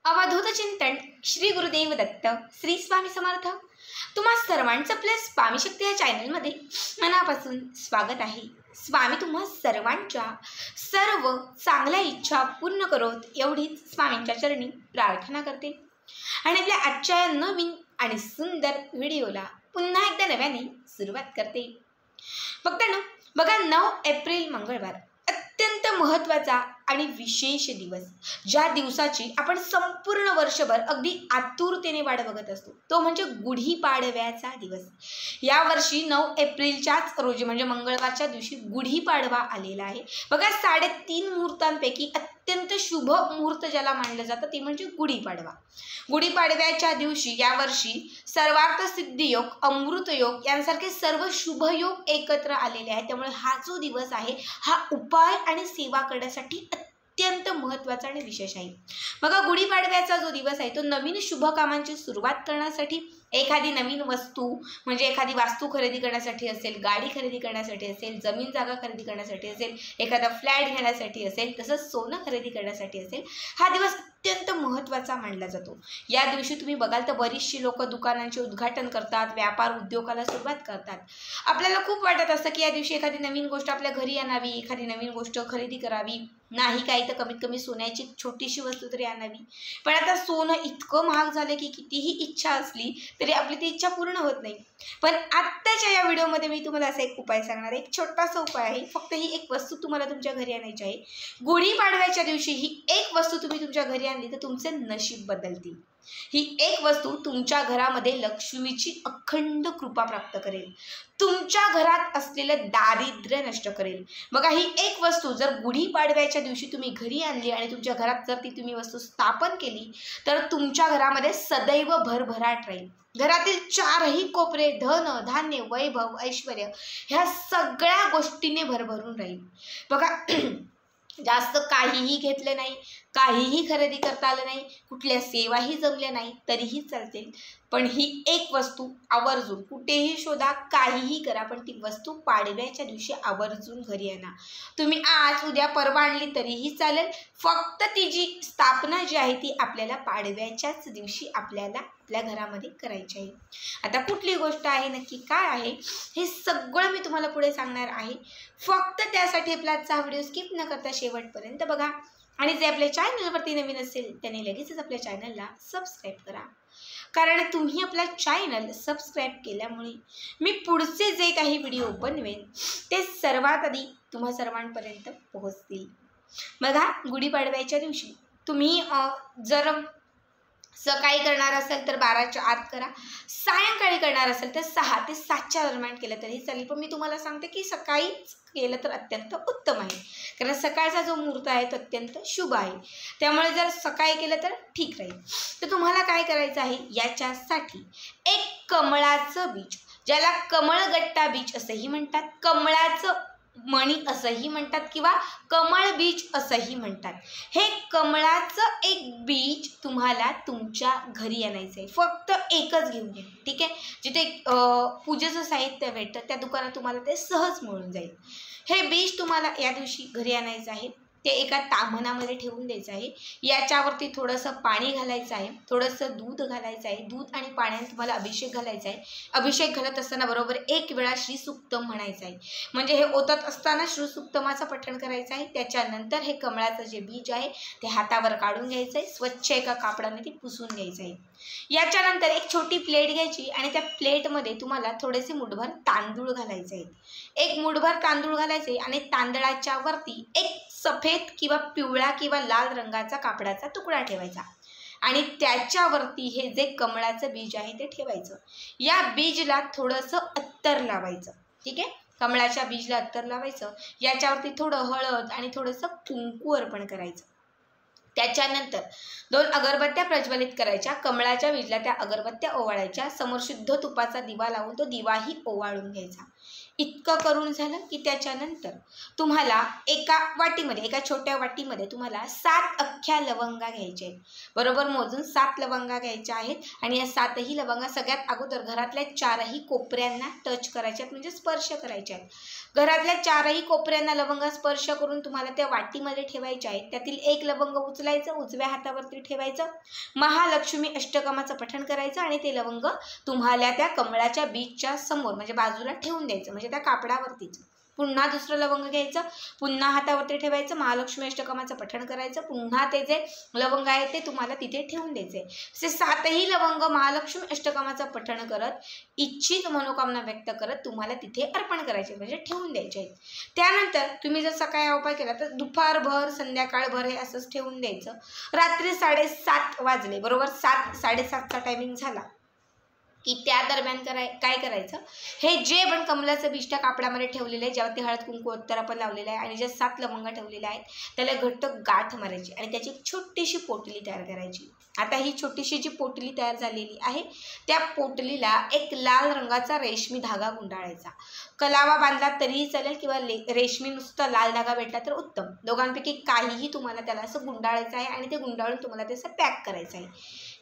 अवधूत चिंतन श्री गुरुदेव दत्त श्री स्वामी समर्थ। तुम्हा सर्वांचं आपल्या स्वामी शक्ती या चॅनलमध्ये मनापासून स्वागत आहे। स्वामी तुम्हा सर्वांच्या सर्व चांगल्या इच्छा पूर्ण करोत एवढीच स्वामींच्या चरणी प्रार्थना करते आणि आपल्या आजच्या या नवीन आणि सुंदर व्हिडिओला पुन्हा एकदा नव्याने सुरुवात करते। बघताना बघा 9 एप्रिल मंगळवार अत्यंत महत्त्वाचा आणि विशेष दिवस, ज्या दिवसाची आपण संपूर्ण वर्षभर अगदी आतुरतेने वाट बघत असतो, तो म्हणजे गुढीपाडव्याचा दिवस। या वर्षी 9 एप्रिलच्याच रोजी म्हणजे मंगळवारच्या दिवशी गुढीपाडवा आलेला आहे। बघा 3.5 मुहूर्तांपैकी अत्यंत शुभ मुहूर्त ज्याला मानलं जातं ते म्हणजे गुढीपाडवा। गुढीपाडव्याच्या दिवशी यावर्षी सर्वार्थ सिद्धी योग, अमृत योग यांसारखे सर्व शुभ योग एकत्र आलेले आहेत। त्यामुळे हा जो दिवस आहे हा उपाय आणि सेवा करण्यासाठी अत्यंत महत्त्वाचा आणि विशेष आहे। बघा गुढीपाडव्याचा जो दिवस आहे तो नवीन शुभ कामांची सुरुवात करण्यासाठी, एखादी नवीन वस्तू म्हणजे एखादी वास्तू खरेदी करण्यासाठी असेल, गाडी खरेदी करण्यासाठी असेल, जमीन जागा खरेदी करण्यासाठी असेल, एखादा फ्लॅट घेण्यासाठी असेल, तसंच सोनं खरेदी करण्यासाठी असेल, हा दिवस अत्यंत महत्त्वाचा मानला जातो। या दिवशी तुम्ही बघाल तर बरीचशी लोक दुकानांचे उद्घाटन करतात, व्यापार उद्योगाला सुरुवात करतात। आपल्याला खूप वाटत असतं की या दिवशी एखादी नवीन गोष्ट आपल्या घरी आणावी, एखादी नवीन गोष्ट खरेदी करावी, नाही काही तर कमीत कमी सोन्याची छोटीशी वस्तू तरी आणावी। पण आता सोनं इतकं महाग झालं की कितीही इच्छा असली तरी आपली ती इच्छा पूर्ण होत नाही। पण आत्ताच्या या व्हिडिओमध्ये मी तुम्हाला असा एक उपाय सांगणार आहे, एक छोटासा उपाय आहे। फक्त ही एक वस्तू तुम्हाला तुमच्या घरी आणायची आहे। गुढीपाडव्याच्या दिवशी ही एक वस्तू तुम्ही तुमच्या घरी आणली तर तुमचे नशीब बदलतील। ही एक वस्तू तुमच्या घरामध्ये लक्ष्मीची अखंड कृपा प्राप्त करेल, तुमच्या घरात असलेलं दारिद्र्य नष्ट करेल। बघा ही एक वस्तू जर गुढीपाडव्याच्या दिवशी तुम्ही घरी आणली आणि तुमच्या घरात जर ती तुम्ही वस्तू स्थापन केली तर तुमच्या घरामध्ये सदैव भरभराट राहील। घरातील 4ही कोपरे धन, धान्य, वैभव, ऐश्वर्य ह्या सगळ्या गोष्टीने भरभरून राहील। बघा जास्त काहीही घेतले नाही, काहीही खरेदी करता आलं नाही, कुठल्या सेवाही जमल्या नाही तरीही चालतील, पण ही एक वस्तू आवर्जून कुठेही शोधा, काहीही करा, पण ती वस्तू पाडव्याच्या दिवशी आवर्जून घरी आणा। तुम्ही आज उद्या परवा आणली तरीही चालेल, फक्त ती जी स्थापना जी आहे ती आपल्याला पाडव्याच्याच दिवशी आपल्याला आपल्या घरामध्ये करायची आहे। आता कुठली गोष्ट आहे, नक्की काय आहे, हे सगळं मी तुम्हाला पुढे सांगणार आहे। फक्त त्यासाठी आपला आजचा व्हिडिओ स्किप न करता शेवटपर्यंत बघा आणि जे आपल्या चॅनलवरती नवीन असेल त्याने लगेचच आपल्या चॅनलला सबस्क्राईब करा, कारण तुम्ही आपला चॅनल सबस्क्राईब केल्यामुळे मी पुढचे जे काही व्हिडिओ बनवेन ते सर्वात आधी तुम्हा सर्वांपर्यंत पोहोचतील। बघा गुढीपाडव्याच्या दिवशी तुम्ही जर सकाळी करणार असेल तर 12च्या आत करा, सायंकाळी करणार असेल तर 6 ते 7च्या दरम्यान केलं तरी चालेल, पण मी तुम्हाला सांगते की सकाळीच केलं तर अत्यंत उत्तम आहे, कारण सकाळचा जो मुहूर्त आहे तो अत्यंत शुभ आहे। त्यामुळे जर सकाळी केलं तर ठीक राहील। तर तुम्हाला काय करायचं आहे, याच्यासाठी एक कमळाचं बीज, ज्याला कमळगट्टा बीज असंही म्हणतात, कमळाचं मणी असंही म्हणतात किंवा कमळ बीज असंही म्हणतात, हे कमळाचं एक बीज तुम्हाला तुमच्या घरी आणायचं आहे। फक्त एकच घेऊन या, ठीक आहे। जिथे पूजेचं साहित्य भेटतं त्या दुकानात तुम्हाला ते सहज मिळून जाईल। हे बीज तुम्हाला या दिवशी घरी आणायचं आहे, ते एका ताम्हणामध्ये ठेवून द्यायचं आहे। याच्यावरती थोडंसं पाणी घालायचं आहे, थोडंसं दूध घालायचं आहे, दूध आणि पाण्याने तुम्हाला अभिषेक घालायचा आहे। अभिषेक घालत असताना बरोबर 1 वेळा श्रीसुक्तम म्हणायचं आहे, म्हणजे हे ओतत असताना श्रीसुक्तमाचं पठण करायचं आहे। त्याच्यानंतर हे कमळाचं जे बीज आहे ते हातावर काढून घ्यायचं आहे, स्वच्छ एका कापडाने ते पुसून घ्यायचं आहे। याच्यानंतर एक छोटी प्लेट घ्यायची आणि त्या प्लेटमध्ये तुम्हाला थोडेसे मुठभर तांदूळ घालायचे आहेत, एक मुठभर तांदूळ घालायचे आणि तांदळाच्या वरती एक सफेद किंवा पिवळा किंवा लाल रंगाचा कापडाचा तुकडा ठेवायचा आणि त्याच्यावरती हे जे कमळाचं बीज आहे ते ठेवायचं। या बीजला थोडंसं अत्तर लावायचं, ठीक आहे। कमळाच्या बीजला अत्तर लावायचं, याच्यावरती थोडं हळद आणि थोडंसं कुंकू अर्पण करायचं। त्याच्यानंतर 2 अगरबत्त्या प्रज्वलित करायच्या, कमळाच्या बीजला त्या अगरबत्त्या ओवाळायच्या, समोर शुद्ध तुपाचा दिवा लावून तो दिवाही ओवाळून घ्यायचा। इतकं करून झालं की त्याच्यानंतर तुम्हाला एका वाटीमध्ये, एका छोट्या वाटीमध्ये तुम्हाला 7 अख्ख्या लवंगा घ्यायच्या आहेत. बरोबर मोजून 7 लवंगा घ्यायच्या आहेत आणि या 7ही लवंगा सगळ्यात अगोदर घरातल्या 4ही कोपऱ्यांना टच करायच्या आहेत, म्हणजे स्पर्श करायच्या आहेत. घरातल्या 4ही कोपऱ्यांना लवंगा स्पर्श करून तुम्हाला त्या वाटीमध्ये ठेवायच्या आहेत. त्यातील एक लवंग उचलायचं, उजव्या हातावरती ठेवायचं, महालक्ष्मी अष्टकामाचं पठण करायचं आणि ते लवंग तुम्हाला त्या कमळाच्या बीजच्या समोर म्हणजे बाजूला ठेवून द्यायचं, म्हणजे त्या कापडावरतीच. पुन्हा दुसरं लवंग घ्यायचं, पुन्हा हातावरती ठेवायचं, महालक्ष्मी अष्टकामाचं पठण करायचं, पुन्हा ते जे लवंग आहे ते तुम्हाला तिथे ठेवून द्यायचे. असे 7ही लवंग महालक्ष्मी अष्टकामाचं पठण करत, इच्छित मनोकामना व्यक्त करत तुम्हाला तिथे अर्पण करायचे, म्हणजे ठेवून द्यायचे आहेत. त्यानंतर तुम्ही जर सकाळी हा उपाय केला तर दुपारभर संध्याकाळभर हे असंच ठेवून द्यायचं. रात्री 7:30 वाजले, बरोबर 7-7:30चा टायमिंग झाला की त्या दरम्यान काय करायचं, हे जे आपण कमलाचं बीज त्या कापडामध्ये ठेवलेलं आहे, जेव्हा ते हळद कुंकू उत्तर आपण लावलेलं आहे आणि ज्या 7 लवंगा ठेवलेल्या आहेत त्याला घट्ट गाठ मारायची आणि त्याची एक छोटीशी पोटली तयार करायची. आता ही छोटीशी जी पोटली तयार झालेली आहे त्या पोटलीला एक लाल रंगाचा रेशमी धागा गुंडाळायचा. कलावा बांधला तरीही चालेल किंवा रेशमी नुसतं लाल धागा भेटला तर उत्तम. दोघांपैकी काहीही तुम्हाला त्याला असं गुंडाळायचं आहे आणि ते गुंडाळून तुम्हाला ते असं पॅक करायचं आहे.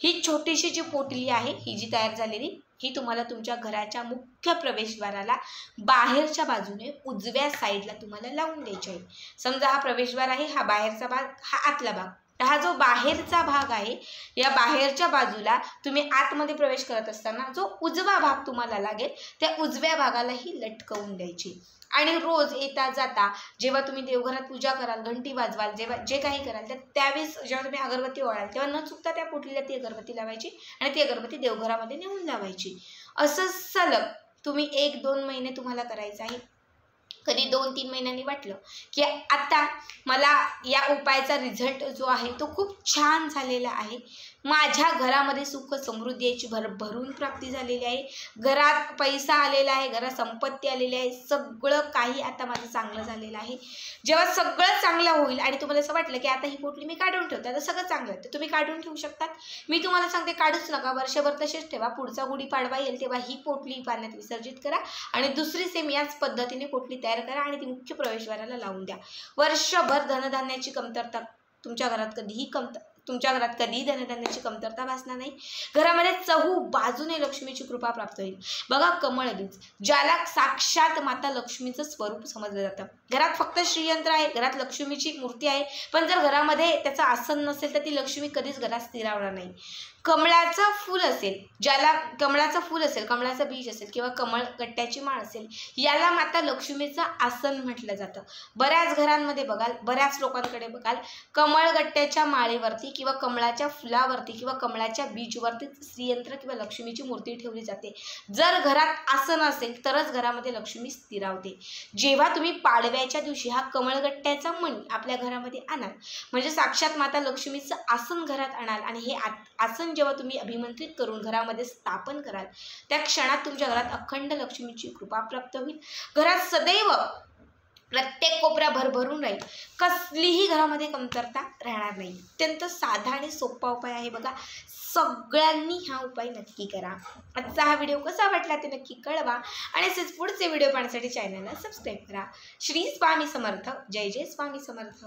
ही छोटीशी जी पोटली आहे ही जी तयार झालेली ही तुम्हाला तुमच्या घराच्या मुख्य प्रवेशद्वाराला बाहेरच्या बाजूने उजव्या साईडला तुम्हाला लावून द्यायची आहे. समजा हा प्रवेशद्वार आहे, हा बाहेरचा भाग, हा आतला भाग. हा जो बाहेरचा भाग आहे या बाहेरच्या बाजूला तुम्ही आतमध्ये प्रवेश करत असताना जो उजवा भाग तुम्हाला लागेल त्या उजव्या भागालाही लटकवून द्यायची. आणि रोज येता जाता जेव्हा तुम्ही देवघरात पूजा कराल, घंटी वाजवाल, जेव्हा जे काही कराल त्यावेळेस जेव्हा तुम्ही अगरबत्ती ओळाल तेव्हा न चुकता त्या पोटलीला ती अगरबत्ती लावायची आणि ती अगरबत्ती देवघरामध्ये नेऊन लावायची. असं सलग तुम्ही 1-2 महिने तुम्हाला करायचं आहे. कधी 2-3 महिन्यांनी वाटलं की आता मला या उपायाचा रिझल्ट जो आहे तो खूप छान झालेला आहे, माझ्या घरामध्ये सुख समृद्धी याची भरभरून प्राप्ती झालेली आहे, घरात पैसा आलेला आहे, घरात संपत्ती आलेली आहे, सगळं काही आता माझं चांगलं झालेलं आहे. जेव्हा सगळं चांगलं होईल आणि तुम्हाला असं वाटलं की आता ही पोटली मी काढून ठेवते, आता सगळं चांगलं आहे, तर तुम्ही काढून ठेवू शकतात. मी तुम्हाला सांगते काढूच नका, वर्षभर तसेच ठेवा. पुढचा गुढीपाडवा येईल तेव्हा ही पोटली पाण्यात विसर्जित करा आणि दुसरी सेम याच पद्धतीने पोटली तयार करा आणि ती मुख्य प्रवेशद्वाराला लावून द्या. वर्षभर धनधान्याची कमतरता तुमच्या घरात कधीही धनधान्याची कमतरता भासणार नाही. घरामध्ये चहू बाजूने लक्ष्मीची कृपा प्राप्त होईल. बघा कमळ बीज ज्याला साक्षात माता लक्ष्मीचं स्वरूप समजलं जातं. घरात फक्त श्रीयंत्र आहे, घरात लक्ष्मीची मूर्ती आहे, पण जर घरामध्ये त्याचं आसन नसेल तर ती लक्ष्मी कधीच घरात स्थिरावणार नाही. कमळाचं फूल असेल, ज्याला कमळाचं फूल असेल, कमळाचं बीज असेल किंवा कमळ गट्ट्याची माळ असेल, याला माता लक्ष्मीचं आसन म्हटलं जातं. बऱ्याच घरांमध्ये बघाल, बऱ्याच लोकांकडे बघाल, कमळ गट्ट्याच्या माळेवरती किंवा कमळाच्या फुलावरती किंवा कमळाच्या बीजवरती श्रीयंत्र किंवा लक्ष्मीची मूर्ती ठेवली जाते. जर घरात आसन असेल तरच घरामध्ये लक्ष्मी स्थिरावते. जेव्हा तुम्ही पाडव्याच्या दिवशी हा कमळगट्ट्याचा मणी आपल्या घरामध्ये आणाल, म्हणजे साक्षात माता लक्ष्मीचं आसन घरात आणाल आणि हे आसन जेव्हा तुम्ही अभिमंत्रित करून घरामध्ये स्थापन कराल त्या क्षणात तुमच्या घरात अखंड लक्ष्मीची कृपा प्राप्त होईल. घरात सदैव प्रत्येक कोपरा भरभरून राहील, कसलीही घरामध्ये कमतरता राहणार नाही. अत्यंत साधा आणि सोपा उपाय आहे बघा. सगळ्यांनी हा उपाय नक्की करा. आजचा हा व्हिडिओ कसा वाटला ते नक्की कळवा आणि असेच पुढचे व्हिडिओ पाहण्यासाठी चॅनलला सबस्क्राईब करा. श्री स्वामी समर्थ. जय जय स्वामी समर्थ.